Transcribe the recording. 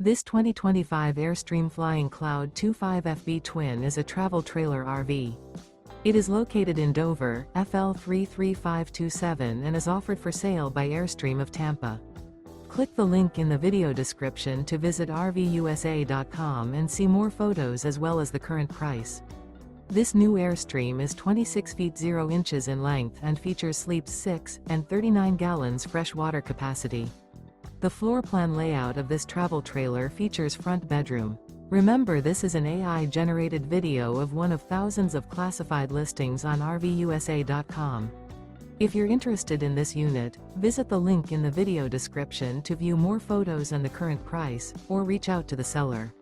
This 2025 Airstream Flying Cloud 25FB Twin is a travel trailer RV. It is located in Dover, FL 33527 and is offered for sale by Airstream of Tampa. Click the link in the video description to visit RVUSA.com and see more photos as well as the current price. This new Airstream is 26 feet 0 inches in length and features sleeps 6 and 39 gallons fresh water capacity. The floor plan layout of this travel trailer features front bedroom. Remember, this is an AI-generated video of one of thousands of classified listings on RVUSA.com. If you're interested in this unit, visit the link in the video description to view more photos and the current price, or reach out to the seller.